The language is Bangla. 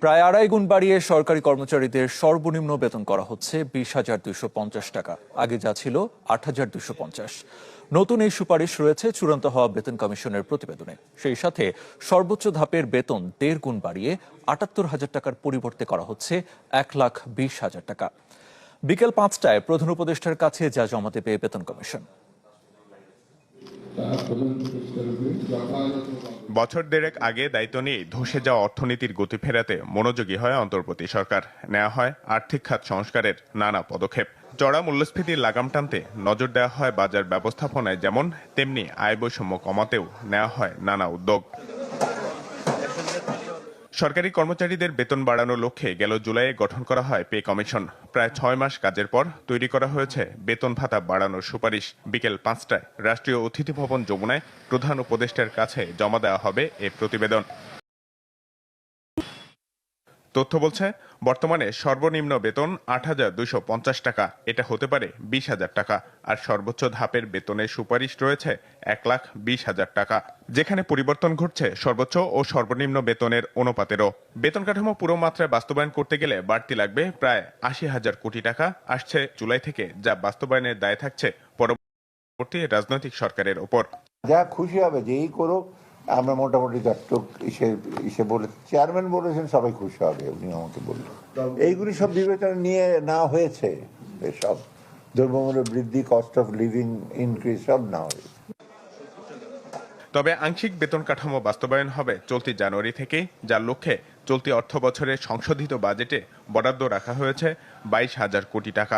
প্রায় ২.৫ গুণ বাড়িয়ে সরকারি কর্মচারীদের সর্বনিম্ন বেতন করা হচ্ছে ২০,২৫০ টাকা। আগে যা ছিল ৮,২৫০। নতুন এই সুপারিশ রয়েছে চূড়ান্ত হওয়া বেতন কমিশনের প্রতিবেদনে। সেই সাথে সর্বোচ্চ ধাপের বেতন ১.৫ গুণ বাড়িয়ে ৭৮,০০০ টাকার পরিবর্তে করা হচ্ছে ১,২০,০০০ টাকা। বিকেল ৫টায় প্রধান উপদেষ্টার কাছে যা জমা দেবে বেতন কমিশন। বছর দেড়েক আগে দায়িত্ব নিয়ে ধসে যাওয়া অর্থনীতির গতি ফেরাতে মনোযোগী হয় অন্তর্বর্তী সরকার। নেওয়া হয় আর্থিক খাত সংস্কারের নানা পদক্ষেপ। চড়া মূল্যস্ফীতির লাগাম টানতে নজর দেওয়া হয় বাজার ব্যবস্থাপনায়, যেমন তেমনি আয় বৈষম্য কমাতেও নেওয়া হয় নানা উদ্যোগ। সরকারি কর্মচারীদের বেতন বাড়ানোর লক্ষ্যে গেল জুলাইয়ে গঠন করা হয় পে কমিশন। প্রায় ৬ মাস কাজের পর তৈরি করা হয়েছে বেতন ভাতা বাড়ানোর সুপারিশ। বিকেল ৫টায় রাষ্ট্রীয় অতিথি ভবন যমুনায় প্রধান উপদেষ্টার কাছে জমা দেওয়া হবে এ প্রতিবেদন। তথ্য বলছে, বর্তমানে সর্বনিম্ন বেতন ৮,২৫০ টাকা, এটা হতে পারে ২০,০০০ টাকা। আর সর্বোচ্চ ধাপের বেতনের সুপারিশ রয়েছে ১,২০,০০০ টাকা, যেখানে পরিবর্তন ঘটছে সর্বোচ্চ ও সর্বনিম্ন বেতনের অনুপাতেরও। বেতন কাঠামো পুরো মাত্রায় বাস্তবায়ন করতে গেলে বাড়তি লাগবে প্রায় ৮০,০০০ কোটি টাকা। আসছে জুলাই থেকে, যা বাস্তবায়নের দায় থাকছে পরবর্তী রাজনৈতিক সরকারের ওপর। যা খুশি হবে যেই করুক, আমরা মোটামুটি যতটুক ইসে বলে চেয়ারম্যান বলেছেন সবাই খুশি হবে, উনি আমাকে বললেন। এইগুলি সব বিবেচনা নিয়ে নেওয়া হয়েছে, সব দ্রব্যমূল্য বৃদ্ধি, কস্ট অফ লিভিং ইনক্রিজ সব নেওয়া হয়েছে। তবে আংশিক বেতন কাঠামো বাস্তবায়ন হবে চলতি জানুয়ারি থেকে, যার লক্ষ্যে চলতি অর্থ বছরের সংশোধিত বাজেটে বরাদ্দ রাখা হয়েছে ২২,০০০ কোটি টাকা।